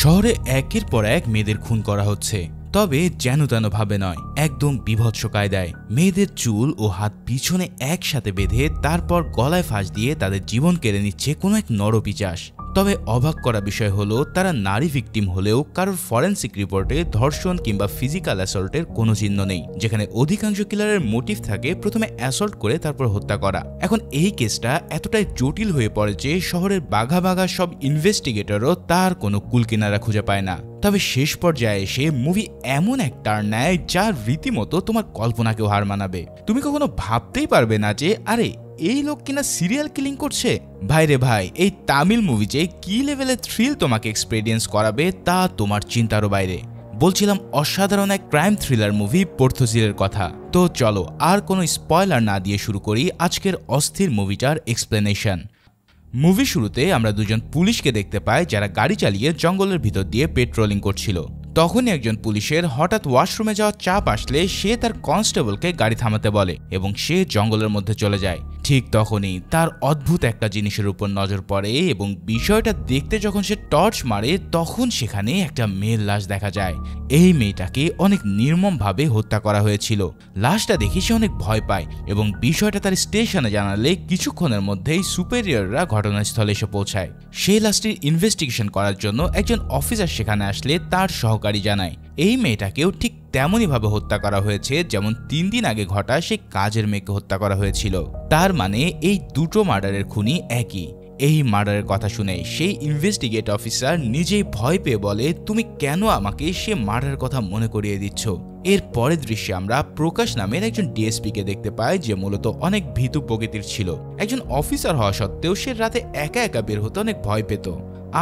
শহরে একের পর এক মেয়েদের খুন করা হচ্ছে, তবে যেন তেন ভাবে নয়, একদম বীভৎস কায়দায়। মেয়েদের চুল ও হাত পিছনে একসাথে বেঁধে তারপর গলায় ফাঁস দিয়ে তাদের জীবন কেড়ে নিচ্ছে কোনো এক নরপিশাচ। তবে অবাক করা বিষয় হলো, তারা নারী ভিকটিম হলেও কারোর ফরেনসিক রিপোর্টে ধর্ষণ কিংবা ফিজিক্যাল অ্যাসল্টের কোনো চিহ্ন নেই, যেখানে অধিকাংশ কিলারের মোটিভ থাকে প্রথমে অ্যাসল্ট করে তারপর হত্যা করা। এখন এই কেসটা এতটাই জটিল হয়ে পড়ে যে শহরের বাঘা বাঘা সব ইনভেস্টিগেটরও তার কোনো কুলকিনারা খুঁজে পায় না। তবে শেষ পর্যায়ে এসে মুভি এমন এক টার্ন নেয় যা রীতিমতো তোমার কল্পনাকেও হার মানাবে। তুমি কখনো ভাবতেই পারবে না যে আরে এই লোক কিনা সিরিয়াল কিলিং করছে। ভাইরে ভাই, এই তামিল মুভি যে কি লেভেলের থ্রিল তোমাকে এক্সপেরিয়েন্স করাবে তা তোমার চিন্তারও বাইরে। বলছিলাম অসাধারণ এক ক্রাইম থ্রিলার মুভি পোর্থোজিলের কথা। তো চলো আর কোনো স্পয়লার না দিয়ে শুরু করি আজকের অস্থির মুভিটার এক্সপ্লেনেশন। মুভি শুরুতে আমরা দুজন পুলিশকে দেখতে পাই যারা গাড়ি চালিয়ে জঙ্গলের ভিতর দিয়ে পেট্রোলিং করছিল। তখনই একজন পুলিশের হঠাৎ ওয়াশরুমে যাওয়ার চাপ আসলে সে তার কনস্টেবলকে গাড়ি থামাতে বলে এবং সে জঙ্গলের মধ্যে চলে যায়। ঠিক তখনই তার অদ্ভুত একটা জিনিসের উপর নজর পড়ে এবং বিষয়টা দেখতে যখন সে টর্চ মারে তখন সেখানে একটা মেয়ের লাশ দেখা যায়। এই মেয়েটাকে অনেক নির্মমভাবে হত্যা করা হয়েছিল। লাশটা দেখে সে অনেক ভয় পায় এবং বিষয়টা তার স্টেশনে জানালে কিছুক্ষণের মধ্যেই সুপেরিয়ররা ঘটনাস্থলে এসে পৌঁছায়। সেই লাশটির ইনভেস্টিগেশন করার জন্য একজন অফিসার সেখানে আসলে তার সহকারী জানায় এই মেয়েটাকেও ঠিক তেমনই ভাবে হত্যা করা হয়েছে যেমন 3 দিন আগে ঘটা সেই কাজের মেয়েকে হত্যা করা হয়েছিল। তার মানে এই দুটো মার্ডারের খুনি একই। এই মার্ডারের কথা শুনে সেই ইনভেস্টিগেট অফিসার নিজেই ভয় পেয়ে বলে তুমি কেন আমাকে সে মার্ডারের কথা মনে করিয়ে দিচ্ছ। এর পরের দৃশ্যে আমরা প্রকাশ নামের একজন ডিএসপি কে দেখতে পাই যে মূলত অনেক ভীতু প্রকৃতির ছিল। একজন অফিসার হওয়া সত্ত্বেও সে রাতে একা একা বের হতে অনেক ভয় পেত।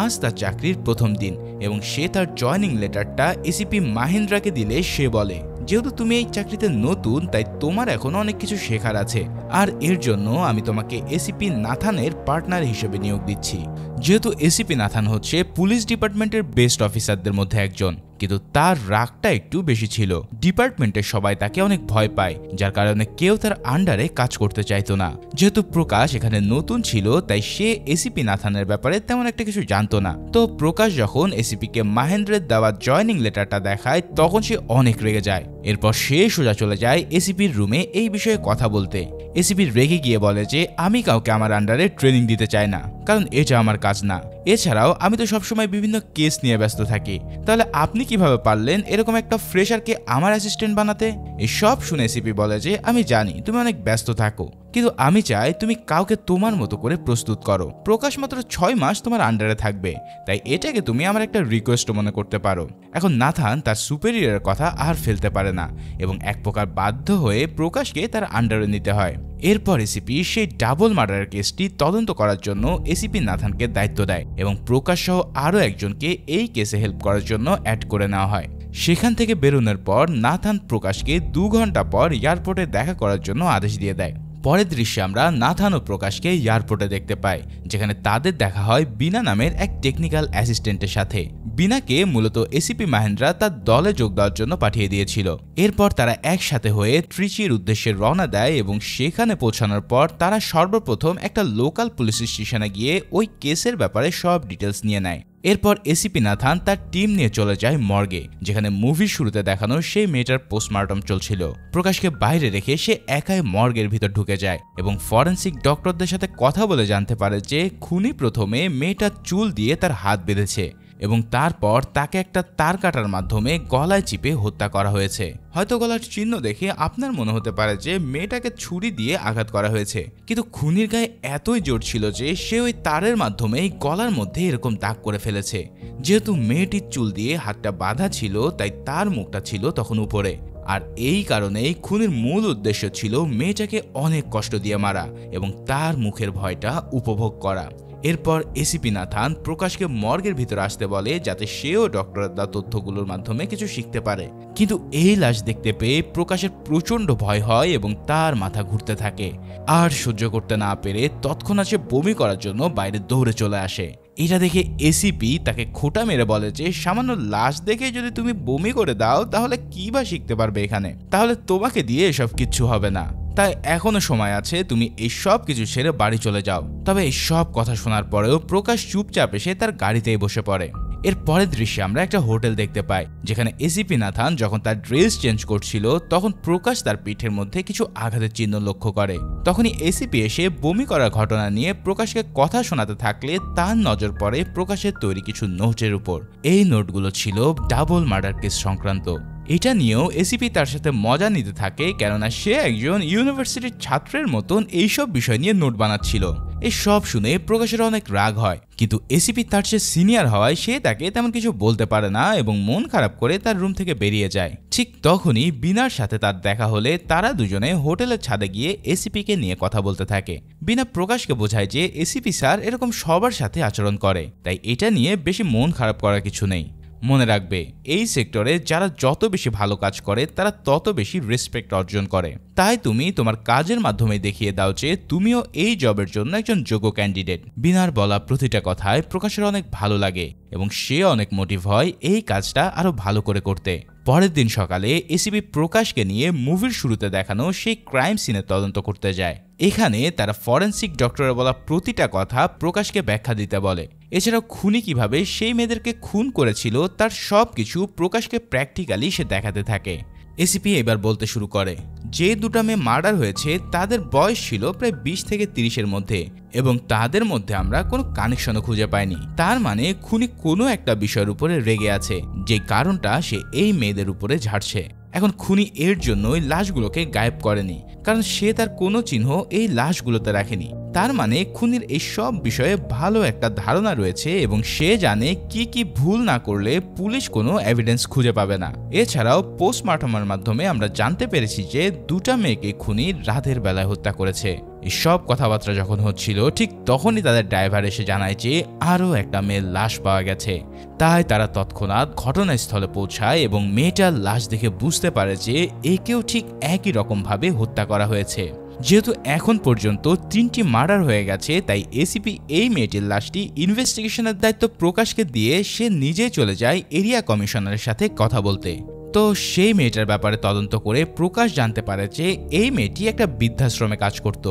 আজ তার চাকরির প্রথম দিন এবং সে তার জয়নিং লেটারটা এসিপি মাহেন্দ্রাকে দিলে সে বলে যেহেতু তুমি এই চাকরিতে নতুন তাই তোমার এখনো অনেক কিছু শেখার আছে, আর এর জন্য আমি তোমাকে এসিপি নাথানের পার্টনার হিসেবে নিয়োগ দিচ্ছি। যেহেতু এসিপি নাথান হচ্ছে পুলিশ ডিপার্টমেন্টের বেস্ট অফিসারদের মধ্যে একজন, কিন্তু তার রাগটা একটু বেশি ছিল। ডিপার্টমেন্টের সবাই তাকে অনেক ভয় পায়, যার কারণে কেউ তার আন্ডারে কাজ করতে চাইতো না। যেহেতু প্রকাশ এখানে নতুন ছিল তাই সে এসিপি নাথানের ব্যাপারে তেমন একটা কিছু জানতো না। তো প্রকাশ যখন এসিপি কে মাহেন্দ্রের দেওয়া জয়নিং লেটারটা দেখায় তখন সে অনেক রেগে যায়। এরপর সে সোজা চলে যায় এসিপির রুমে এই বিষয়ে কথা বলতে। এসিপি রেগে গিয়ে বলে যে আমি কাউকে আমার আন্ডারে ট্রেনিং দিতে চাই না, কারণ এটা আমার কাজ না। এছাড়াও আমি তো সবসময় বিভিন্ন কেস নিয়ে ব্যস্ত থাকি, তাহলে আপনি কিভাবে পারলেন এরকম একটা ফ্রেশারকে আমার অ্যাসিস্ট্যান্ট বানাতে? এসব শুনে এসিপি বলে যে আমি জানি তুমি অনেক ব্যস্ত থাকো, কিন্তু আমি চাই তুমি কাউকে তোমার মতো করে প্রস্তুত করো। প্রকাশ মাত্র 6 মাস তোমার আন্ডারে থাকবে, তাই এটাকে তুমি আমার একটা রিকোয়েস্ট মনে করতে পারো। এখন নাথান তার সুপেরিয়রের কথা আর ফেলতে পারে না এবং এক প্রকার বাধ্য হয়ে প্রকাশকে তার আন্ডারে নিতে হয়। এরপর এসিপি সেই ডাবল মার্ডারের কেসটি তদন্ত করার জন্য এসিপি নাথানকে দায়িত্ব দেয় এবং প্রকাশ সহ আরও একজনকে এই কেসে হেল্প করার জন্য অ্যাড করে নেওয়া হয়। সেখান থেকে বেরোনোর পর নাথান প্রকাশকে 2 ঘন্টা পর এয়ারপোর্টে দেখা করার জন্য আদেশ দিয়ে দেয়। পরের দৃশ্যে আমরা নাথান ও প্রকাশকে এয়ারপোর্টে দেখতে পাই, যেখানে তাদের দেখা হয় বিনা নামের এক টেকনিক্যাল অ্যাসিস্ট্যান্টের সাথে। বিনাকে মূলত এসিপি মাহেন্দ্রা তার দলে যোগ দেওয়ার জন্য পাঠিয়ে দিয়েছিল। এরপর তারা একসাথে হয়ে ত্রিচির উদ্দেশ্যে রওনা দেয় এবং সেখানে পৌঁছানোর পর তারা সর্বপ্রথম একটা লোকাল পুলিশ স্টেশনে গিয়ে ওই কেসের ব্যাপারে সব ডিটেলস নিয়ে নেয়। এরপর এসিপি নাথান তার টিম নিয়ে চলে যায় মর্গে, যেখানে মুভির শুরুতে দেখানো সেই মেয়েটার পোস্টমর্টম চলছিল। প্রকাশকে বাইরে রেখে সে একাই মর্গের ভিতর ঢুকে যায় এবং ফরেনসিক ডক্টরদের সাথে কথা বলে জানতে পারে যে খুনি প্রথমে মেয়েটার চুল দিয়ে তার হাত বেঁধেছে এবং তারপর তাকে একটা তার কাটার মাধ্যমে গলায় চিপে হত্যা করা হয়েছে। হয়তো গলার চিহ্ন দেখে আপনার মনে হতে পারে যে মেয়েটাকে ছুরি দিয়ে আঘাত করা হয়েছে, কিন্তু খুনির গায়ে এতই জোর ছিল যে সে ওই তারের মাধ্যমে গলার মধ্যে এরকম দাগ করে ফেলেছে। যেহেতু মেয়েটির চুল দিয়ে হাতটা বাঁধা ছিল তাই তার মুখটা ছিল তখন উপরে, আর এই কারণেই খুনির মূল উদ্দেশ্য ছিল মেয়েটাকে অনেক কষ্ট দিয়ে মারা এবং তার মুখের ভয়টা উপভোগ করা। এরপর এসিপি নাথান প্রকাশকে মর্গের ভিতরে আসতে বলে যাতে সেও ডক্টরের দেওয়া তথ্যগুলোর মাধ্যমে কিছু শিখতে পারে। কিন্তু এই লাশ দেখতে পেয়ে প্রকাশের প্রচন্ড ভয় হয় এবং তার মাথা ঘুরতে থাকে। আর সহ্য করতে না পেরে তৎক্ষণাৎ সে বমি করার জন্য বাইরে দৌড়ে চলে আসে। এটা দেখে এসিপি তাকে খোঁটা মেরে বলে যে সামান্য লাশ দেখে যদি তুমি বমি করে দাও তাহলে কি বা শিখতে পারবে এখানে, তাহলে তোমাকে দিয়ে এসব কিচ্ছু হবে না। তাই এখনো সময় আছে, তুমি এই সব কিছু ছেড়ে বাড়ি চলে যাও। তবে এই সব কথা শোনার পরেও প্রকাশ চুপচাপ এসে তার গাড়িতেই বসে পড়ে। এর পরের দৃশ্যে আমরা একটা হোটেল দেখতে পাই, যেখানে এসিপি নাথান যখন তার ড্রেস চেঞ্জ করছিল তখন প্রকাশ তার পিঠের মধ্যে কিছু আঘাতের চিহ্ন লক্ষ্য করে। তখনই এসিপি এসে বমি করার ঘটনা নিয়ে প্রকাশকে কথা শোনাতে থাকলে তার নজর পড়ে প্রকাশের তৈরি কিছু নোটের উপর। এই নোটগুলো ছিল ডাবল মার্ডার কেস সংক্রান্ত। এটা নিয়েও এসিপি তার সাথে মজা নিতে থাকে, কেননা সে একজন ইউনিভার্সিটির ছাত্রের মতন এইসব বিষয় নিয়ে নোট বানাচ্ছিল। এই সব শুনে প্রকাশের অনেক রাগ হয়, কিন্তু এসিপি তার চেয়ে সিনিয়র হওয়ায় সে তাকে তেমন কিছু বলতে পারে না এবং মন খারাপ করে তার রুম থেকে বেরিয়ে যায়। ঠিক তখনই বিনার সাথে তার দেখা হলে তারা দুজনে হোটেলের ছাদে গিয়ে এসিপিকে নিয়ে কথা বলতে থাকে। বিনা প্রকাশকে বোঝায় যে এসিপি স্যার এরকম সবার সাথে আচরণ করে, তাই এটা নিয়ে বেশি মন খারাপ করার কিছু নেই। মনে রাখবে, এই সেক্টরে যারা যত বেশি ভালো কাজ করে তারা তত বেশি রেসপেক্ট অর্জন করে। তাই তুমি তোমার কাজের মাধ্যমে দেখিয়ে দাও যে তুমিও এই জবের জন্য একজন যোগ্য ক্যান্ডিডেট। বিনার বলা প্রতিটা কথায় প্রকাশের অনেক ভালো লাগে এবং সে অনেক মোটিভ হয় এই কাজটা আরো ভালো করে করতে। পরের দিন সকালে এসিপি প্রকাশকে নিয়ে মুভির শুরুতে দেখানো সেই ক্রাইম সিনের তদন্ত করতে যায়। এখানে তারা ফরেন্সিক ডক্টরের বলা প্রতিটা কথা প্রকাশকে ব্যাখ্যা দিতে বলে। এছাড়াও খুনি কিভাবে সেই মেয়েদেরকে খুন করেছিল তার সবকিছু প্রকাশকে প্র্যাকটিক্যালি সে দেখাতে থাকে। এসিপি এবার বলতে শুরু করে, যে দুটা মেয়ে মার্ডার হয়েছে তাদের বয়স ছিল প্রায় 20 থেকে 30-এর মধ্যে এবং তাদের মধ্যে আমরা কোনো কানেকশনও খুঁজে পাইনি। তার মানে খুনি কোনো একটা বিষয়ের উপরে রেগে আছে, যে কারণটা সে এই মেয়েদের উপরে ঝাড়ছে। এখন খুনি এর জন্যই লাশগুলোকে গায়েব করেনি, কারণ সে তার কোনো চিহ্ন এই লাশগুলোতে রাখেনি। তার মানে খুনির এই সব বিষয়ে ভালো একটা ধারণা রয়েছে এবং সে জানে কি কি ভুল না করলে পুলিশ কোনো এভিডেন্স খুঁজে পাবে না। এছাড়াও পোস্টমর্টমের মাধ্যমে আমরা জানতে পেরেছি যে দুটা মেয়েকে খুনি রাতের বেলায় হত্যা করেছে। এই সব কথাবার্তা যখন হচ্ছিল ঠিক তখনই তাদের ড্রাইভার এসে জানায় যে আরও একটা মেয়ের লাশ পাওয়া গেছে। তাই তারা তৎক্ষণাৎ ঘটনাস্থলে পৌঁছায় এবং মেয়েটার লাশ দেখে বুঝতে পারে যে একেও ঠিক একই রকমভাবে হত্যা করা হয়েছে। যেহেতু এখন পর্যন্ত 3টি মার্ডার হয়ে গেছে, তাই এসিপি এই মেয়েটির লাশটি ইনভেস্টিগেশনের দায়িত্ব প্রকাশকে দিয়ে সে নিজেই চলে যায় এরিয়া কমিশনারের সাথে কথা বলতে। তো সেই মেয়েটার ব্যাপারে তদন্ত করে প্রকাশ জানতে পারে যে এই মেয়েটি একটা বৃদ্ধাশ্রমে কাজ করত।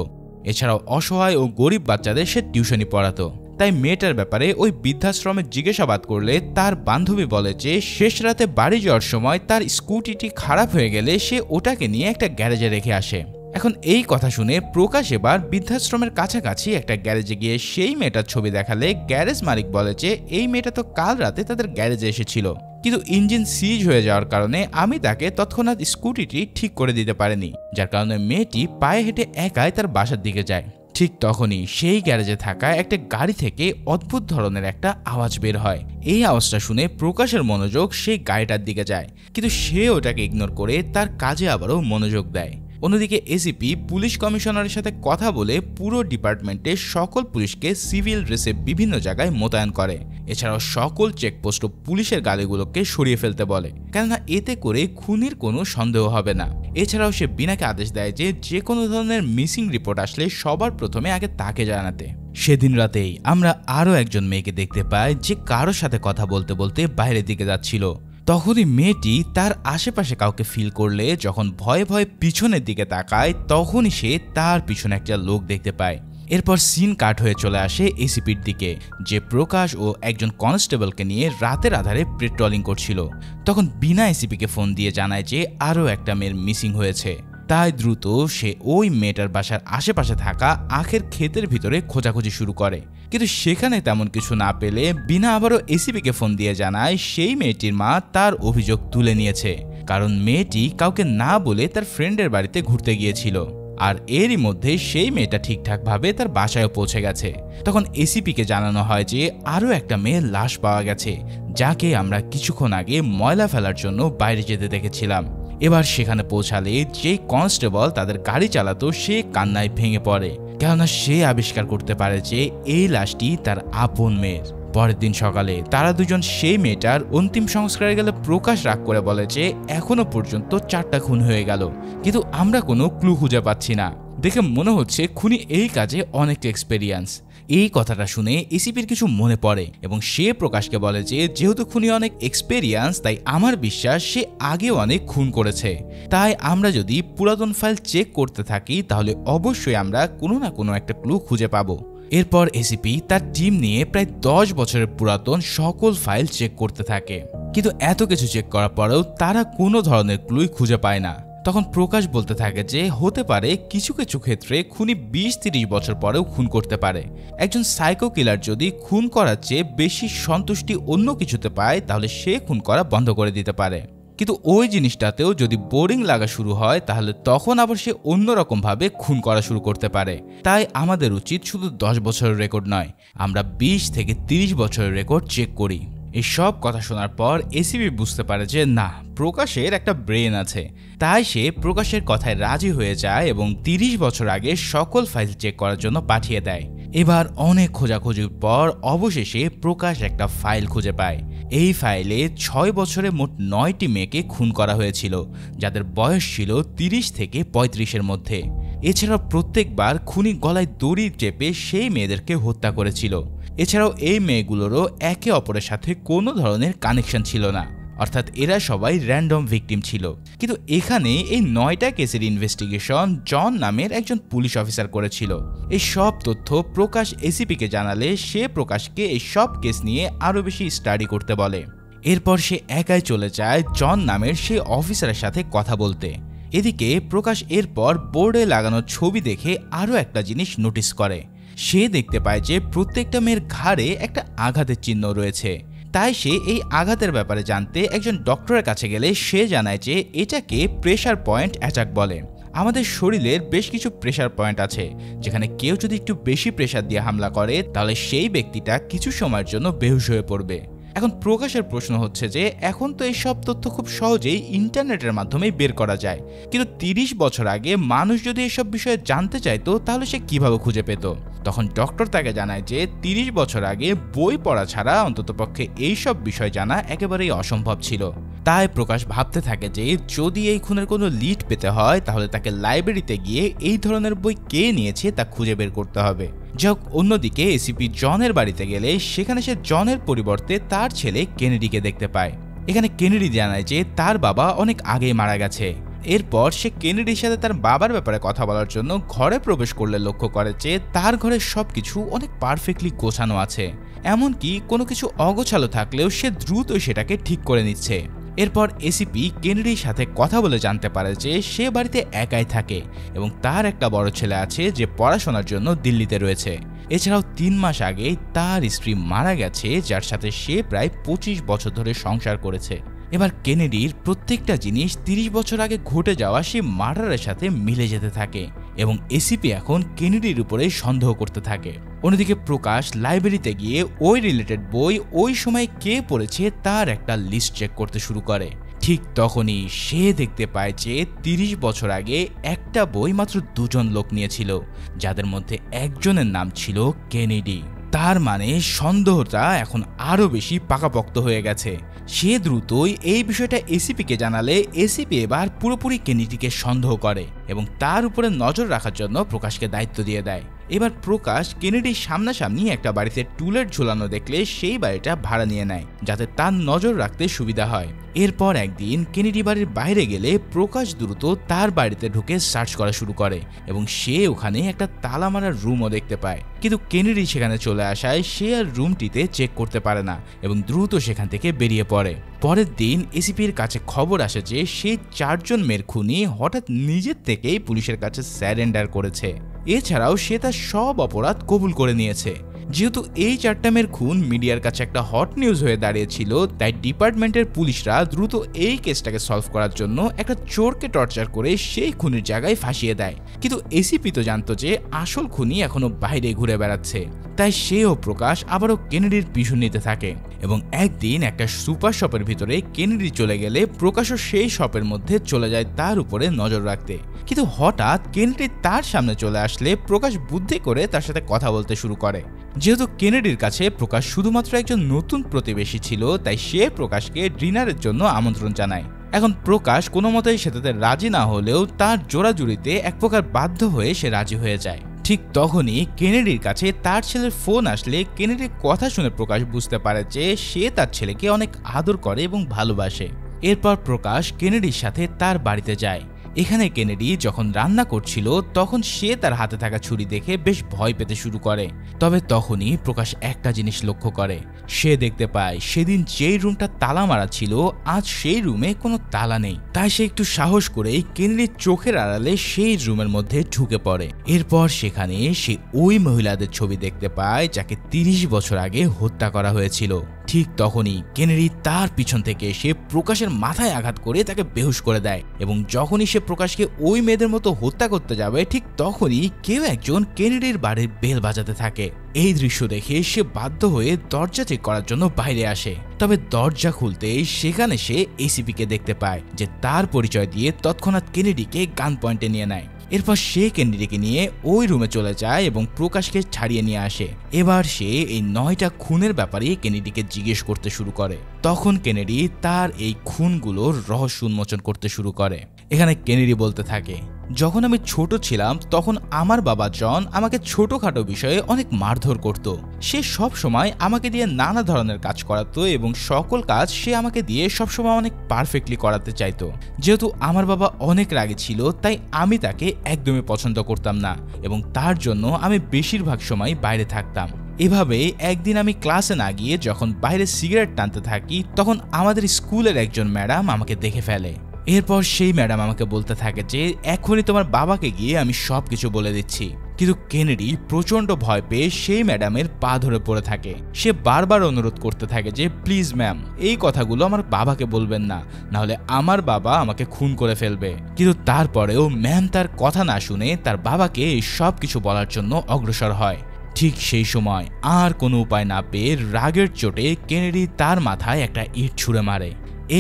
এছাড়াও অসহায় ও গরিব বাচ্চাদের সে টিউশনি পড়াতো। তাই মেয়েটার ব্যাপারে ওই বৃদ্ধাশ্রমে জিজ্ঞাসাবাদ করলে তার বান্ধবী বলে যে শেষ রাতে বাড়ি যাওয়ার সময় তার স্কুটিটি খারাপ হয়ে গেলে সে ওটাকে নিয়ে একটা গ্যারেজে রেখে আসে। এখন এই কথা শুনে প্রকাশ এবার বৃদ্ধাশ্রমের কাছাকাছি একটা গ্যারেজে গিয়ে সেই মেয়েটার ছবি দেখালে গ্যারেজ মালিক বলে যে এই মেয়েটা তো কাল রাতে তাদের গ্যারেজে এসেছিল, কিন্তু ইঞ্জিন সিজ হয়ে যাওয়ার কারণে আমি তাকে তৎক্ষণাৎ স্কুটিটি ঠিক করে দিতে পারিনি, যার কারণে মেয়েটি পায়ে হেঁটে একাই তার বাসার দিকে যায়। ঠিক তখনই সেই গ্যারেজে থাকা একটা গাড়ি থেকে অদ্ভুত ধরনের একটা আওয়াজ বের হয়। এই আওয়াজটা শুনে প্রকাশের মনোযোগ সেই গাড়িটার দিকে যায়, কিন্তু সে ওটাকে ইগনোর করে তার কাজে আবারও মনোযোগ দেয়। অন্যদিকে এসিপি পুলিশ কমিশনারের সাথে কথা বলে পুরো ডিপার্টমেন্টে সকল পুলিশকে সিভিল ড্রেসে বিভিন্ন জায়গায় মোতায়েন করে। এছাড়াও সকল চেকপোস্ট ও পুলিশের গাড়িগুলোকে সরিয়ে ফেলতে বলে, কেননা এতে করে খুনির কোনো সন্দেহ হবে না। এছাড়াও সে বিনাকে আদেশ দেয় যে কোনো ধরনের মিসিং রিপোর্ট আসলে সবার প্রথমে আগে তাকে জানাতে। সেদিন রাতেই আমরা আরও একজন মেয়েকে দেখতে পাই যে কারোর সাথে কথা বলতে বলতে বাইরের দিকে যাচ্ছিল। তখনই মেয়েটি তার আশেপাশে কাউকে ফিল করলে যখন ভয়ে ভয়ে পিছনের দিকে তাকায় তখনই সে তার পিছনে একটা লোক দেখতে পায়। এরপর সিন কাট হয়ে চলে আসে এসিপির দিকে, যে প্রকাশ ও একজন কনস্টেবলকে নিয়ে রাতের আধারে পেট্রোলিং করছিল। তখন বিনা এসিপিকে ফোন দিয়ে জানায় যে আরও একটা মেয়ের মিসিং হয়েছে। তাই দ্রুত সে ওই মেয়েটার বাসার আশেপাশে থাকা আখের ক্ষেতের ভিতরে খোঁজাখুঁজি শুরু করে, কিন্তু সেখানে তেমন কিছু না পেলে বিনা আবারও এসিপিকে ফোন দিয়ে জানায় সেই মেয়েটির মা তার অভিযোগ তুলে নিয়েছে, কারণ মেয়েটি কাউকে না বলে তার ফ্রেন্ডের বাড়িতে ঘুরতে গিয়েছিল। আর এরই মধ্যে সেই মেয়েটা ঠিকঠাকভাবে তার বাসায়ও পৌঁছে গেছে। তখন এসিপিকে জানানো হয় যে আরও একটা মেয়ের লাশ পাওয়া গেছে, যাকে আমরা কিছুক্ষণ আগে ময়লা ফেলার জন্য বাইরে যেতে দেখেছিলাম। এবার সেখানে পৌঁছালে যেই কনস্টেবল তাদের গাড়ি চালাতো সে কান্নায় ভেঙে পড়ে, কেননা সে আবিষ্কার করতে পারে যে এই লাশটি তার আপন মেয়ের। পরের দিন সকালে তারা দুজন সেই মেয়েটার অন্তিম সংস্কারে গেলে প্রকাশ রাগ করে বলে যে এখনো পর্যন্ত 4টা খুন হয়ে গেল, কিন্তু আমরা কোনো ক্লু খুঁজে পাচ্ছি না। দেখে মনে হচ্ছে খুনি এই কাজে অনেক এক্সপেরিয়েন্স। এই কথাটা শুনে এসিপির কিছু মনে পড়ে এবং সে প্রকাশকে বলে যে যেহেতু খুনি অনেক এক্সপেরিয়েন্স তাই আমার বিশ্বাস সে আগেও অনেক খুন করেছে। তাই আমরা যদি পুরাতন ফাইল চেক করতে থাকি তাহলে অবশ্যই আমরা কোনো না কোনো একটা ক্লু খুঁজে পাবো। এরপর এসিপি তার টিম নিয়ে প্রায় 10 বছরের পুরাতন সকল ফাইল চেক করতে থাকে, কিন্তু এত কিছু চেক করার পরেও তারা কোনো ধরনের ক্লুই খুঁজে পায় না। তখন প্রকাশ বলতে থাকে যে হতে পারে কিছু কিছু ক্ষেত্রে খুনি 20-30 বছর পরেও খুন করতে পারে। একজন সাইকো কিলার যদি খুন করার চেয়ে বেশি সন্তুষ্টি অন্য কিছুতে পায় তাহলে সে খুন করা বন্ধ করে দিতে পারে, কিন্তু ওই জিনিসটাতেও যদি বোরিং লাগা শুরু হয় তাহলে তখন আবার সে অন্যরকমভাবে খুন করা শুরু করতে পারে। তাই আমাদের উচিত শুধু 10 বছরের রেকর্ড নয়, আমরা 20 থেকে 30 বছরের রেকর্ড চেক করি। এই সব কথা শোনার পর এসিপি বুঝতে পারে যে না, প্রকাশের একটা ব্রেন আছে। তাই সে প্রকাশের কথায় রাজি হয়ে যায় এবং 30 বছর আগে সকল ফাইল চেক করার জন্য পাঠিয়ে দেয়। এবার অনেক খোঁজাখুঁজির পর অবশেষে প্রকাশ একটা ফাইল খুঁজে পায়। এই ফাইলে 6 বছরে মোট 9টি মেয়েকে খুন করা হয়েছিল, যাদের বয়স ছিল 30 থেকে 35-এর মধ্যে। এছাড়াও প্রত্যেকবার খুনি গলায় দড়ি চেপে সেই মেয়েদেরকে হত্যা করেছিল। এছাড়াও এই মেয়েগুলোরও একে অপরের সাথে কোনো ধরনের কানেকশন ছিল না, অর্থাৎ এরা সবাই র্যান্ডম ভিকটিম ছিল। কিন্তু এখানে এই 9টা কেসের ইনভেস্টিগেশন জন নামের একজন পুলিশ অফিসার করেছিল। এই সব তথ্য প্রকাশ এসিপিকে জানালে সে প্রকাশকে এই সব কেস নিয়ে আরও বেশি স্টাডি করতে বলে। এরপর সে একাই চলে যায় জন নামের সেই অফিসারের সাথে কথা বলতে। এদিকে প্রকাশ এরপর বোর্ডে লাগানো ছবি দেখে আরও একটা জিনিস নোটিস করে। সে দেখতে পায় যে প্রত্যেকটা মেয়ের ঘাড়ে একটা আঘাতের চিহ্ন রয়েছে। তাই সে এই আঘাতের ব্যাপারে জানতে একজন ডক্টরের কাছে গেলে সে জানায় যে এটাকে প্রেসার পয়েন্ট অ্যাটাক বলে। আমাদের শরীরের বেশ কিছু প্রেসার পয়েন্ট আছে, যেখানে কেউ যদি একটু বেশি প্রেসার দিয়ে হামলা করে তাহলে সেই ব্যক্তিটা কিছু সময়ের জন্য বেহুশ হয়ে পড়বে। এখন প্রকাশের প্রশ্ন হচ্ছে যে এখন তো এই সব তথ্য খুব সহজেই ইন্টারনেটের মাধ্যমে বের করা যায়, কিন্তু 30 বছর আগে মানুষ যদি এসব বিষয়ে জানতে চাইতো তাহলে সে কিভাবে খুঁজে পেত? তখন ডক্টর তাকে জানায় যে 30 বছর আগে বই পড়া ছাড়া অন্ততপক্ষে এইসব বিষয় জানা একেবারেই অসম্ভব ছিল। তাই প্রকাশ ভাবতে থাকে যে যদি এই খুনের কোনো লিড পেতে হয় তাহলে তাকে লাইব্রেরিতে গিয়ে এই ধরনের বই কে নিয়েছে তা খুঁজে বের করতে হবে। যাক, অন্যদিকে এসিপি জনের বাড়িতে গেলে সেখানে সে জনের পরিবর্তে তার ছেলে কেনেডিকে দেখতে পায়। এখানে কেনেডি জানায় যে তার বাবা অনেক আগেই মারা গেছে। এরপর সে কেনেডির সাথে তার বাবার ব্যাপারে কথা বলার জন্য ঘরে প্রবেশ করলে লক্ষ্য করে যে তার ঘরে সবকিছু অনেক পারফেক্টলি গোছানো আছে, এমনকি কোনো কিছু অগোছালো থাকলেও সে দ্রুত সেটাকে ঠিক করে নিচ্ছে। এরপর এসিপি কেনেডির সাথে কথা বলে জানতে পারে যে সে বাড়িতে একাই থাকে এবং তার একটা বড় ছেলে আছে যে পড়াশোনার জন্য দিল্লিতে রয়েছে। এছাড়াও 3 মাস আগেই তার স্ত্রী মারা গেছে, যার সাথে সে প্রায় 25 বছর ধরে সংসার করেছে। এবার কেনেডির প্রত্যেকটা জিনিস 30 বছর আগে ঘটে যাওয়া সেই মার্ডারের সাথে মিলে যেতে থাকে এবং এসিপি এখন কেনেডির উপরে সন্দেহ করতে থাকে। অন্যদিকে প্রকাশ লাইব্রেরিতে গিয়ে ওই রিলেটেড বই ওই সময় কে পড়েছে তার একটা লিস্ট চেক করতে শুরু করে। ঠিক তখনই সে দেখতে পায় যে 30 বছর আগে একটা বই মাত্র 2 জন লোক নিয়েছিল, যাদের মধ্যে একজনের নাম ছিল কেনেডি। তার মানে সন্দেহটা এখন আরো বেশি পাকাপোক্ত হয়ে গেছে। সে দ্রুতই এই বিষয়টা এসিপিকে জানালে এসিপি এবার পুরোপুরি কেনেডিকে সন্দেহ করে এবং তার উপরে নজর রাখার জন্য প্রকাশকে দায়িত্ব দিয়ে দেয়। এবার প্রকাশ কেনেডির সামনাসামনি একটা বাড়িতে টুলেট ঝুলানো দেখলে সেই বাড়িটা ভাড়া নিয়ে নেয়, যাতে তার নজর রাখতে সুবিধা হয়। এরপর একদিন কেনেডি বাড়ির বাইরে গেলে প্রকাশ দ্রুত তার বাড়িতে ঢুকে সার্চ করা শুরু করে এবং সে ওখানে একটা তালা মারার রুমও দেখতে পায়। কিন্তু কেনেডি সেখানে চলে আসায় সে আর রুমটিতে চেক করতে পারে না এবং দ্রুত সেখান থেকে বেরিয়ে পড়ে। পরের দিন এসিপির কাছে খবর আসে যে সেই 4 জন মেয়ের খুনি হঠাৎ নিজের থেকেই পুলিশের কাছে স্যারেন্ডার করেছে। এছাড়াও সে তার সব অপরাধ কবুল করে নিয়েছে। যেহেতু এই 4টা মেয়ের খুন মিডিয়ার কাছে একটা হট নিউজ হয়ে দাঁড়িয়েছিল, তাই ডিপার্টমেন্টের পুলিশরা দ্রুত এই কেসটাকে সলভ করার জন্য একটা চোরকে টর্চার করে সেই খুনির জায়গায় ফাঁসিয়ে দেয়। কিন্তু এসিপি তো জানতো যে আসল খুনি এখনো বাইরে ঘুরে বেড়াচ্ছে, তাই সেও প্রকাশ আবারও কেনেডির পিছু নিতে থাকে এবং একদিন একটা সুপার শপের ভিতরে কেনেডি চলে গেলে প্রকাশও সেই শপের মধ্যে চলে যায় তার উপরে নজর রাখতে। কিন্তু হঠাৎ কেনেডি তার সামনে চলে আসলে প্রকাশ বুদ্ধি করে তার সাথে কথা বলতে শুরু করে। যেহেতু কেনেডির কাছে প্রকাশ শুধুমাত্র একজন নতুন প্রতিবেশী ছিল, তাই সে প্রকাশকে ডিনারের জন্য আমন্ত্রণ জানায়। এখন প্রকাশ কোনো মতেই সেটাতে রাজি না হলেও তার জোড়াজুড়িতে এক প্রকার বাধ্য হয়ে সে রাজি হয়ে যায়। ঠিক তখনই কেনেডির কাছে তার ছেলের ফোন আসলে কেনেডির কথা শুনে প্রকাশ বুঝতে পারে যে সে তার ছেলেকে অনেক আদর করে এবং ভালোবাসে। এরপর প্রকাশ কেনেডির সাথে তার বাড়িতে যায় এখানে কেনেডি যখন রান্না করছিল তখন সে তার হাতে থাকা ছুরি দেখে বেশ ভয় পেতে শুরু করে। তবে তখনই প্রকাশ একটা জিনিস লক্ষ্য করে। সে দেখতে পায় সেদিন যেই রুমটা তালা মারা ছিল আজ সেই রুমে কোনো তালা নেই। তাই সে একটু সাহস করেই কেনেডির চোখের আড়ালে সেই রুমের মধ্যে ঢুকে পড়ে। এরপর সেখানে সে ওই মহিলাদের ছবি দেখতে পায় যাকে 30 বছর আগে হত্যা করা হয়েছিল। ঠিক তখনই কেনেডি তার পিছন থেকে এসে প্রকাশের মাথায় আঘাত করে তাকে বেহুশ করে দেয় এবং যখনই সে প্রকাশকে ওই মেয়েদের মতো হত্যা করতে যাবে ঠিক তখনই কেউ একজন কেনেডির বাড়ির বেল বাজাতে থাকে। এই দৃশ্য দেখে সে বাধ্য হয়ে দরজা চেক করার জন্য বাইরে আসে। তবে দরজা খুলতেই সেখানে সে এসিপিকে দেখতে পায় যে তার পরিচয় দিয়ে তৎক্ষণাৎ কেনেডিকে গান পয়েন্টে নিয়ে নেয়। এরপর সে কেনেডিকে নিয়ে ওই রুমে চলে যায় এবং প্রকাশকে ছাড়িয়ে নিয়ে আসে। এবার সে এই 9টা খুনের ব্যাপারে কেনেডিকে জিজ্ঞেস করতে শুরু করে। তখন কেনেডি তার এই খুনগুলোর রহস্য উন্মোচন করতে শুরু করে। এখানে কেনেডি বলতে থাকে, যখন আমি ছোট ছিলাম তখন আমার বাবা জন আমাকে ছোটখাটো বিষয়ে অনেক মারধর করত। সে সব সময় আমাকে দিয়ে নানা ধরনের কাজ করাতো এবং সকল কাজ সে আমাকে দিয়ে সবসময় অনেক পারফেক্টলি করাতে চাইতো। যেহেতু আমার বাবা অনেক রাগী ছিল তাই আমি তাকে একদমই পছন্দ করতাম না এবং তার জন্য আমি বেশিরভাগ সময় বাইরে থাকতাম। এভাবে একদিন আমি ক্লাসে না গিয়ে যখন বাইরে সিগারেট টানতে থাকি তখন আমাদের স্কুলের একজন ম্যাডাম আমাকে দেখে ফেলে। এরপর সেই ম্যাডাম আমাকে বলতে থাকে যে এখনই তোমার বাবাকে গিয়ে আমি সবকিছু বলে দিচ্ছি। কিন্তু কেনেডি প্রচন্ড ভয় পেয়ে সেই ম্যাডামের পা ধরে পড়ে থাকে। সে বারবার অনুরোধ করতে থাকে যে প্লিজ ম্যাম এই কথাগুলো আমার বাবাকে বলবেন না, নাহলে আমার বাবা আমাকে খুন করে ফেলবে। কিন্তু তারপরেও ম্যাম তার কথা না শুনে তার বাবাকে এই সব কিছু বলার জন্য অগ্রসর হয়। ঠিক সেই সময় আর কোনো উপায় না পেয়ে রাগের চোটে কেনেডি তার মাথায় একটা ইট ছুঁড়ে মারে।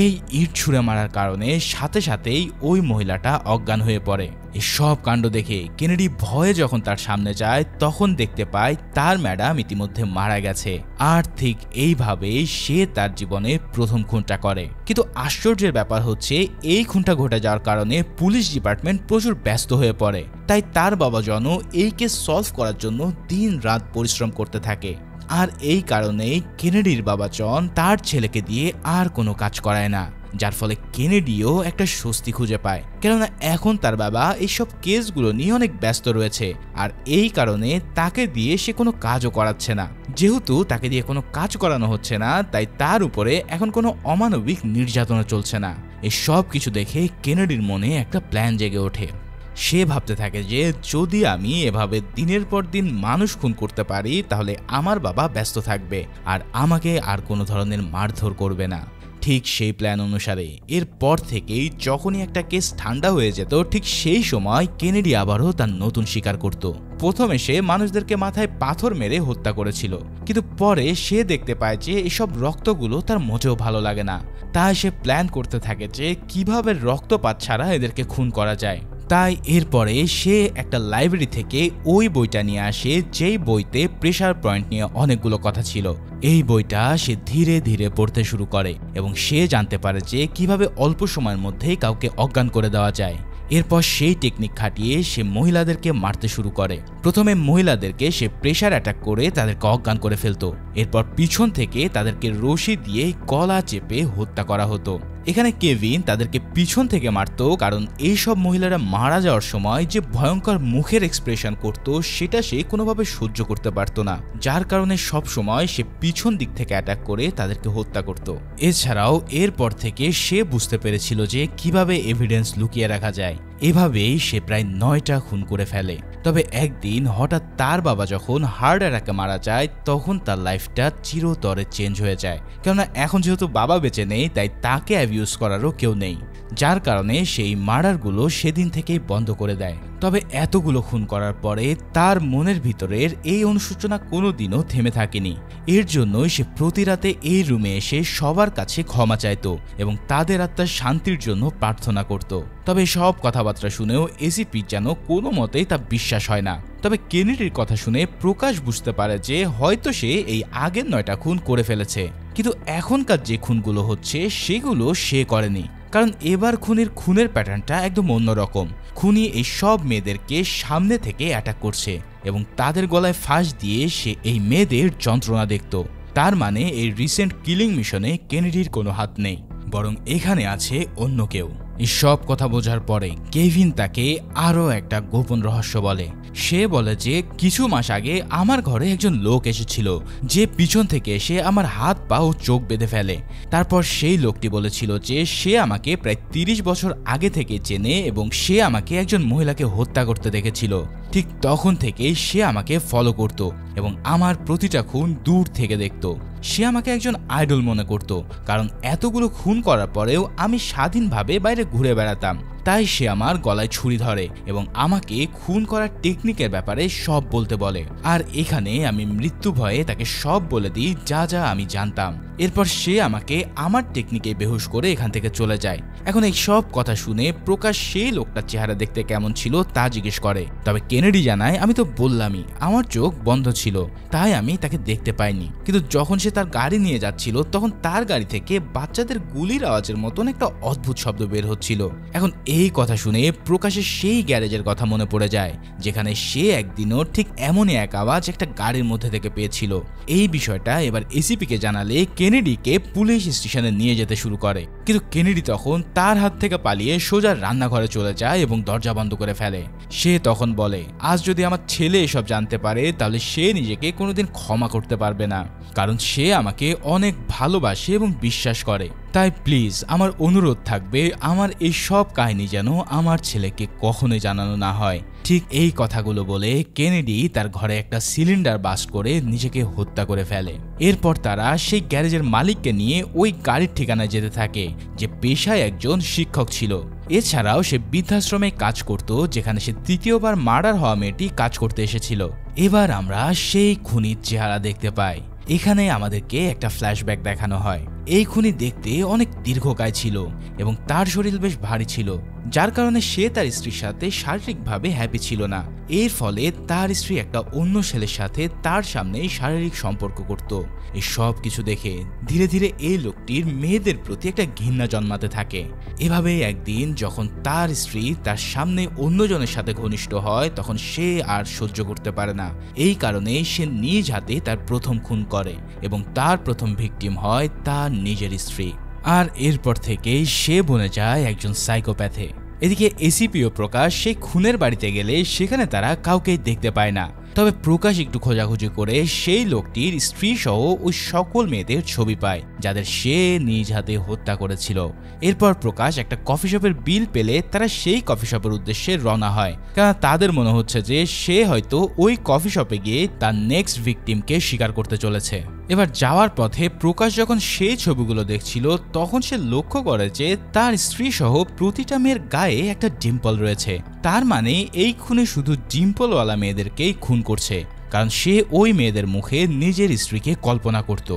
এই ইট ছুঁড়ে মারার কারণে সাথে সাথেই ওই মহিলাটা অজ্ঞান হয়ে পড়ে। এই সব কাণ্ড দেখে কেনেডি ভয়ে যখন তার সামনে যায় তখন দেখতে পায় তার ম্যাডাম ইতিমধ্যে মারা গেছে। আর ঠিক এইভাবেই সে তার জীবনে প্রথম খুনটা করে। কিন্তু আশ্চর্যের ব্যাপার হচ্ছে এই খুনটা ঘটে যাওয়ার কারণে পুলিশ ডিপার্টমেন্ট প্রচুর ব্যস্ত হয়ে পড়ে। তাই তার বাবা জন এই কেস সলভ করার জন্য দিন রাত পরিশ্রম করতে থাকে। আর এই কারণেই কেনেডির বাবা জন তার ছেলেকে দিয়ে আর কোনো কাজ করায় না, যার ফলে কেনেডিও একটা স্বস্তি খুঁজে পায়। কেননা এখন তার বাবা এইসব কেসগুলো নিয়ে অনেক ব্যস্ত রয়েছে আর এই কারণে তাকে দিয়ে সে কোনো কাজও করাচ্ছে না। যেহেতু তাকে দিয়ে কোনো কাজ করানো হচ্ছে না তাই তার উপরে এখন কোনো অমানবিক নির্যাতনা চলছে না। এই সব কিছু দেখে কেনেডির মনে একটা প্ল্যান জেগে ওঠে। সে ভাবতে থাকে যে যদি আমি এভাবে দিনের পর দিন মানুষ খুন করতে পারি তাহলে আমার বাবা ব্যস্ত থাকবে আর আমাকে আর কোনো ধরনের মারধর করবে না। ঠিক সেই প্ল্যান অনুসারে এরপর থেকেই যখনই একটা কেস ঠান্ডা হয়ে যেত ঠিক সেই সময় কেনেডি আবারও তার নতুন শিকার করত। প্রথমে সে মানুষদেরকে মাথায় পাথর মেরে হত্যা করেছিল, কিন্তু পরে সে দেখতে পায় যে এসব রক্তগুলো তার মোটেও ভালো লাগে না। তাই সে প্ল্যান করতে থাকে যে কিভাবে রক্তপাত ছাড়া এদেরকে খুন করা যায়। তাই এরপরে সে একটা লাইব্রেরি থেকে ওই বইটা নিয়ে আসে যেই বইতে প্রেসার পয়েন্ট নিয়ে অনেকগুলো কথা ছিল। এই বইটা সে ধীরে ধীরে পড়তে শুরু করে এবং সে জানতে পারে যে কিভাবে অল্প সময়ের মধ্যেই কাউকে অজ্ঞান করে দেওয়া যায়। এরপর সেই টেকনিক খাটিয়ে সে মহিলাদেরকে মারতে শুরু করে। প্রথমে মহিলাদেরকে সে প্রেসার অ্যাটাক করে তাদেরকে অজ্ঞান করে ফেলতো। এরপর পিছন থেকে তাদেরকে রশি দিয়ে গলা চেপে হত্যা করা হতো। এখানে কেভিন তাদেরকে পিছন থেকে মারতো কারণ এইসব মহিলারা মারা যাওয়ার সময় যে ভয়ঙ্কর মুখের এক্সপ্রেশন করত সেটা সে কোনোভাবে সহ্য করতে পারতো না, যার কারণে সব সময় সে পিছন দিক থেকে অ্যাটাক করে তাদেরকে হত্যা করত। এছাড়াও এরপর থেকে সে বুঝতে পেরেছিল যে কিভাবে এভিডেন্স লুকিয়ে রাখা যায়। এভাবেই সে প্রায় 9টা খুন করে ফেলে। তবে একদিন হঠাৎ তার বাবা যখন হার্ট অ্যাটাকে মারা যায় তখন তার লাইফটা চিরতরে চেঞ্জ হয়ে যায়, কেননা এখন যেহেতু বাবা বেঁচে নেই তাই তাকে অ্যাবিউজ করারও কেউ নেই, যার কারণে সেই মার্ডারগুলো সেদিন থেকেই বন্ধ করে দেয়। তবে এতগুলো খুন করার পরে তার মনের ভিতরের এই অনুশোচনা কোনোদিনও থেমে থাকেনি। এর জন্যই সে প্রতি রাতে এই রুমে এসে সবার কাছে ক্ষমা চাইত এবং তাদের আত্মার শান্তির জন্য প্রার্থনা করত। তবে সব কথাবার্তা শুনেও এসিপি যেন কোনো মতেই তা বিশ্বাস হয় না। তবে কেনেডির কথা শুনে প্রকাশ বুঝতে পারে যে হয়তো সে এই আগের 9টা খুন করে ফেলেছে, কিন্তু এখনকার যে খুনগুলো হচ্ছে সেগুলো সে করেনি, কারণ এবার খুনের প্যাটার্নটা একদম অন্যরকম। খুনি এই সব মেয়েদেরকে সামনে থেকে অ্যাটাক করছে এবং তাদের গলায় ফাঁস দিয়ে সে এই মেয়েদের যন্ত্রণা দেখত। তার মানে এই রিসেন্ট কিলিং মিশনে কেনেডির কোনো হাত নেই, বরং এখানে আছে অন্য কেউ। এই সব কথা বোঝার পরে কেভিন তাকে আরো একটা গোপন রহস্য বলে। সে বলে যে কিছু মাস আগে আমার ঘরে একজন লোক এসেছিল যে পিছন থেকে এসে আমার হাত পা ও চোখ বেঁধে ফেলে। তারপর সেই লোকটি বলেছিল যে সে আমাকে প্রায় 30 বছর আগে থেকে চেনে এবং সে আমাকে একজন মহিলাকে হত্যা করতে দেখেছিল। ঠিক তখন থেকেই সে আমাকে ফলো করত এবং আমার প্রতিটা খুন দূর থেকে দেখত। সে আমাকে একজন আইডল মনে করত, কারণ এতগুলো খুন করার পরেও আমি স্বাধীনভাবে বাইরে ঘুরে বেড়াতাম। তাই সে আমার গলায় ছুরি ধরে এবং আমাকে খুন করার টেকনিকের ব্যাপারে সব বলতে বলে। আর এখানে আমি মৃত্যু ভয়ে তাকে সব বলে দিই যা যা আমি জানতাম। এরপর সে আমাকে আমার টেকনিকে বেহুশ করে এখান থেকে চলে যায়। এখন এই সব কথা শুনে প্রকাশ সেই লোকটার চেহারা দেখতে কেমন ছিল তা জিজ্ঞেস করে। তবে কেনেডি জানায়, আমি তো বললামই আমার চোখ বন্ধ ছিল, তাই আমি তাকে দেখতে পাইনি। কিন্তু যখন সে তার গাড়ি নিয়ে যাচ্ছিল তখন তার গাড়ি থেকে বাচ্চাদের গুলির আওয়াজের মতন একটা অদ্ভুত শব্দ বের হচ্ছিল। এখন এই কথা শুনে প্রকাশের সেই গ্যারেজের কথা মনে পড়ে যায় যেখানে সে একদিনও ঠিক এমনই এক আওয়াজ একটা গাড়ির মধ্যে থেকে পেয়েছিল। এই বিষয়টা এবার এসিপিকে জানালে কেনেডিকে পুলিশ স্টেশনে নিয়ে যেতে শুরু করে। কিন্তু কেনেডি তখন তার হাত থেকে পালিয়ে সোজা রান্নাঘরে চলে যায় এবং দরজা বন্ধ করে ফেলে। সে তখন বলে, আজ যদি আমার ছেলে এসব জানতে পারে তাহলে সে নিজেকে কোনোদিন ক্ষমা করতে পারবে না, কারণ সে আমাকে অনেক ভালোবাসে এবং বিশ্বাস করে। তাই প্লিজ আমার অনুরোধ থাকবে আমার এই সব কাহিনী যেন আমার ছেলেকে কখনোই জানানো না হয়। ঠিক এই কথাগুলো বলে কেনেডি তার ঘরে একটা সিলিন্ডার বাস্ট করে নিজেকে হত্যা করে ফেলে। এরপর তারা সেই গ্যারেজের মালিককে নিয়ে ওই গাড়ির ঠিকানায় যেতে থাকে, যে পেশায় একজন শিক্ষক ছিল। এছাড়াও সে বৃদ্ধাশ্রমে কাজ করত যেখানে সে তৃতীয়বার মার্ডার হওয়া মেয়েটি কাজ করতে এসেছিল। এবার আমরা সেই খুনির চেহারা দেখতে পাই। এখানে আমাদেরকে একটা ফ্ল্যাশব্যাক দেখানো হয়। এই খুনি দেখতে অনেক দীর্ঘকায় ছিল এবং তার শরীর বেশ ভারী ছিল, যার কারণে সে তার স্ত্রীর সাথে শারীরিকভাবে হ্যাপি ছিল না। এর ফলে তার স্ত্রী একটা অন্য ছেলের সাথে তার সামনেই শারীরিক সম্পর্ক করত। এই সব কিছু দেখে ধীরে ধীরে এই লোকটির মেয়েদের প্রতি একটা ঘৃণা জন্মাতে থাকে। এভাবে একদিন যখন তার স্ত্রী তার সামনে অন্যজনের সাথে ঘনিষ্ঠ হয় তখন সে আর সহ্য করতে পারে না। এই কারণে সে নিজ হাতে তার প্রথম খুন করে এবং তার প্রথম ভিকটিম হয় তার নিজের স্ত্রী। আর এরপর থেকেই সে বনে যায় একজন সাইকোপ্যাথে। এদিকে এসিপিও প্রকাশ সেই খুনের বাড়িতে গেলে সেখানে তারা কাউকেই দেখতে পায় না। তবে প্রকাশ একটু খোঁজাখুঁজি করে সেই লোকটির স্ত্রী সহ ওই সকল মেয়েদের ছবি পায় যাদের সে নিজ হাতে হত্যা করেছিল। এরপর প্রকাশ একটা কফি শপের বিল পেলে তারা সেই কফি শপের উদ্দেশ্যে রওনা হয়, কারণ তাদের মনে হচ্ছে যে সে হয়তো ওই কফি শপে গিয়ে তার নেক্সট ভিকটিমকে শিকার করতে চলেছে। এবার যাওয়ার পথে প্রকাশ যখন সেই ছবিগুলো দেখছিল তখন সে লক্ষ্য করে যে তার স্ত্রী সহ প্রতিটা মেয়ের গায়ে একটা ডিম্পল রয়েছে। তার মানে এই খুনি শুধু ডিম্পলওয়ালা মেয়েদেরকেই খুন করছে, কারণ সে ওই মেয়েদের মুখে নিজের স্ত্রীকে কল্পনা করত।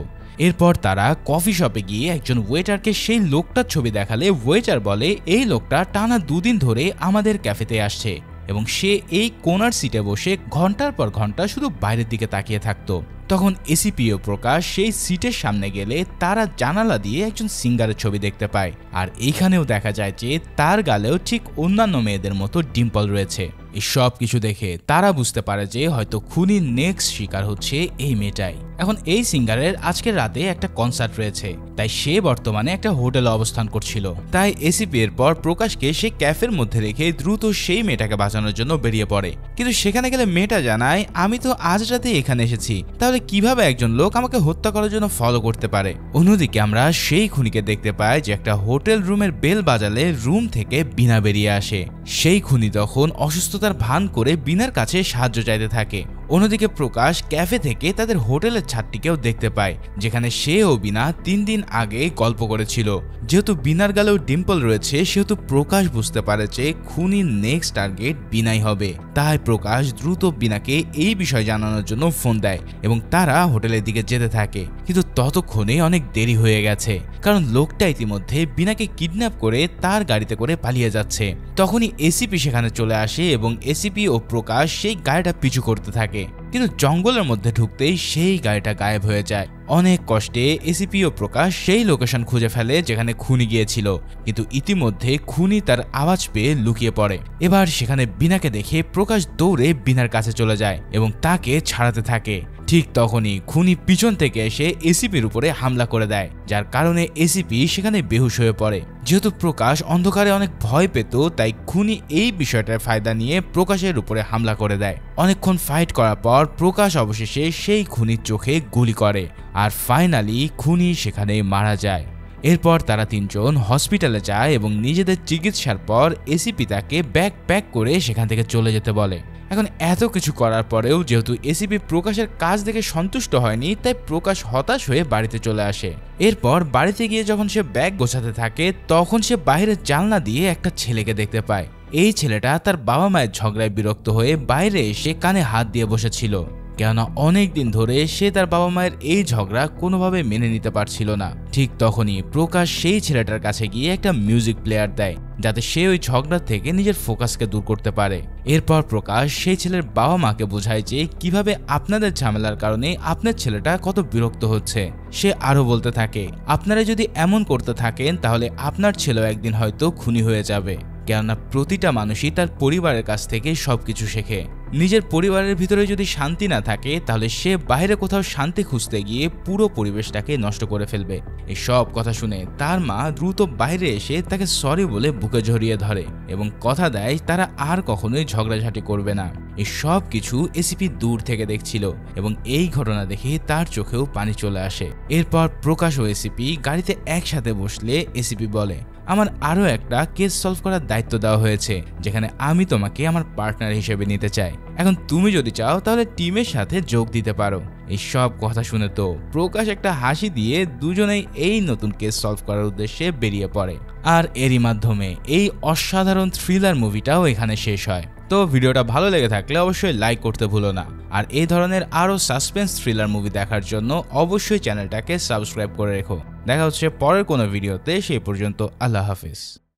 এরপর তারা কফি শপে গিয়ে একজন ওয়েটারকে সেই লোকটার ছবি দেখালে ওয়েটার বলে এই লোকটা টানা 2 দিন ধরে আমাদের ক্যাফেতে আসছে এবং সে এই কোনার সিটে বসে ঘন্টার পর ঘন্টা শুধু বাইরের দিকে তাকিয়ে থাকতো। তখন এসিপিও প্রকাশ সেই সিটের সামনে গেলে তারা জানালা দিয়ে একজন সিঙ্গারের ছবি দেখতে পায়। আর এইখানেও দেখা যায় যে তার গালেও ঠিক অন্যান্য মেয়েদের মতো ডিম্পল রয়েছে। এই সব কিছু দেখে তারা বুঝতে পারে যে হয়তো খুনির নেক্সট শিকার হচ্ছে এই মেয়েটাই। এখন এই সিঙ্গারের আজকের রাতে একটা কনসার্ট রয়েছে, তাই সে বর্তমানে একটা হোটেলে অবস্থান করছিল। তাই এসিপি এর পর প্রকাশকে সেই ক্যাফের মধ্যে রেখে দ্রুত সেই মেয়েটাকে বাঁচানোর জন্য বেরিয়ে পড়ে। কিন্তু সেখানে গেলে মেয়েটা জানায়, আমি তো আজ রাতে এখানে এসেছি, তাহলে কিভাবে একজন লোক আমাকে হত্যা করার জন্য ফলো করতে পারে। অন্যদিকে আমরা সেই খুনিকে দেখতে পাই যে একটা হোটেল রুমের বেল বাজালে রুম থেকে বিনা বেরিয়ে আসে। সেই খুনি তখন অসুস্থতার ভান করে বিনার কাছে সাহায্য চাইতে থাকে। অন্যদিকে প্রকাশ ক্যাফে থেকে তাদের হোটেলের ছাদটিকেও দেখতে পায়, যেখানে সে ও বিনা 3 দিন আগে গল্প করেছিল। যেহেতু বিনার গালেও ডিম্পল রয়েছে সেহেতু প্রকাশ বুঝতে পারে যে খুনির নেক্সট টার্গেট বিনাই হবে। তাই প্রকাশ দ্রুত বিনাকে এই বিষয় জানানোর জন্য ফোন দেয় এবং তারা হোটেলের দিকে যেতে থাকে। কিন্তু ততক্ষণে অনেক দেরি হয়ে গেছে, কারণ লোকটা ইতিমধ্যে বিনাকে কিডন্যাপ করে তার গাড়িতে করে পালিয়ে যাচ্ছে। তখনই এসিপি সেখানে চলে আসে এবং এসিপি ও প্রকাশ সেই গাড়িটা পিছু করতে থাকে। কিন্তু জঙ্গলের মধ্যে ঢুকতেই সেই গাড়িটা গায়েব হয়ে যায়। অনেক কষ্টে এসিপি ও প্রকাশ সেই লোকেশন খুঁজে ফেলে যেখানে খুনি গিয়েছিল, কিন্তু ইতিমধ্যে খুনি তার আওয়াজ পেয়ে লুকিয়ে পড়ে। এবার সেখানে বিনাকে দেখে প্রকাশ দৌড়ে বিনার কাছে চলে যায় এবং তাকে ছাড়াতে থাকে। ঠিক তখনই খুনি পিছন থেকে এসে এসিপির উপরে হামলা করে দেয়, যার কারণে এসিপি সেখানে বেহুশ হয়ে পড়ে। যেহেতু প্রকাশ অন্ধকারে অনেক ভয় পেত, তাই খুনি এই বিষয়টার ফায়দা নিয়ে প্রকাশের উপরে হামলা করে দেয়। অনেকক্ষণ ফাইট করার পর প্রকাশ অবশেষে সেই খুনির চোখে গুলি করে, আর ফাইনালি খুনি সেখানে মারা যায়। এরপর তারা তিনজন হসপিটালে যায় এবং নিজেদের চিকিৎসার পর এসিপি তাকে ব্যাগ প্যাক করে সেখান থেকে চলে যেতে বলে। এখন এত কিছু করার পরেও যেহেতু এসিপি প্রকাশের কাজ দেখে সন্তুষ্ট হয়নি, তাই প্রকাশ হতাশ হয়ে বাড়িতে চলে আসে। এরপর বাড়িতে গিয়ে যখন সে ব্যাগ গোছাতে থাকে, তখন সে বাইরের জানলা দিয়ে একটা ছেলেকে দেখতে পায়। এই ছেলেটা তার বাবা মায়ের ঝগড়ায় বিরক্ত হয়ে বাইরে এসে কানে হাত দিয়ে বসেছিল, কেননা অনেক দিন ধরে সে তার বাবা মায়ের এই ঝগড়া কোনোভাবে মেনে নিতে পারছিল না। ঠিক তখনই প্রকাশ সেই ছেলেটার কাছে গিয়ে একটা মিউজিক প্লেয়ার দেয়, যাতে সে ওই ঝগড়া থেকে নিজের ফোকাসকে দূর করতে পারে। এরপর প্রকাশ সেই ছেলের বাবা মাকে বোঝায় যে কিভাবে আপনাদের ঝামেলার কারণে আপনার ছেলেটা কত বিরক্ত হচ্ছে। সে আরো বলতে থাকে, আপনারা যদি এমন করতে থাকেন তাহলে আপনার ছেলেও একদিন হয়তো খুনি হয়ে যাবে, কেননা প্রতিটা মানুষই তার পরিবারের কাছ থেকে সবকিছু শেখে। নিজের পরিবারের ভিতরে যদি শান্তি না থাকে, তাহলে সে বাইরে কোথাও শান্তি খুঁজতে গিয়ে পুরো পরিবেশটাকে নষ্ট করে ফেলবে। এই সব কথা শুনে তার মা দ্রুত বাইরে এসে তাকে সরি বলে বুকে জড়িয়ে ধরে এবং কথা দেয় তারা আর কখনোই ঝগড়াঝাটি করবে না। এই সব কিছু এসিপি দূর থেকে দেখছিল এবং এই ঘটনা দেখে তার চোখেও পানি চলে আসে। এরপর প্রকাশ ও এসিপি গাড়িতে একসাথে বসলে এসিপি বলে, আমার আরো একটা কেস সলভ করার দায়িত্ব দেওয়া হয়েছে, যেখানে আমি তোমাকে আমার পার্টনার হিসেবে নিতে চাই। এখন তুমি যদি চাও তাহলে টিমের সাথে যোগ দিতে পারো। এই সব কথা শুনে তো প্রকাশ একটা হাসি দিয়ে দুজনেই এই নতুন কেস সলভ করার উদ্দেশ্যে বেরিয়ে পড়ে। আর এরই মাধ্যমে এই অসাধারণ থ্রিলার মুভিটাও এখানে শেষ হয়। তো ভিডিওটা ভালো লেগে থাকলে অবশ্যই লাইক করতে ভুলো না, আর এই ধরনের আরও সাসপেন্স থ্রিলার মুভি দেখার জন্য অবশ্যই চ্যানেলটাকে সাবস্ক্রাইব করে রেখো। দেখা হচ্ছে পরের কোনো ভিডিওতে, সেই পর্যন্ত আল্লাহ হাফিজ।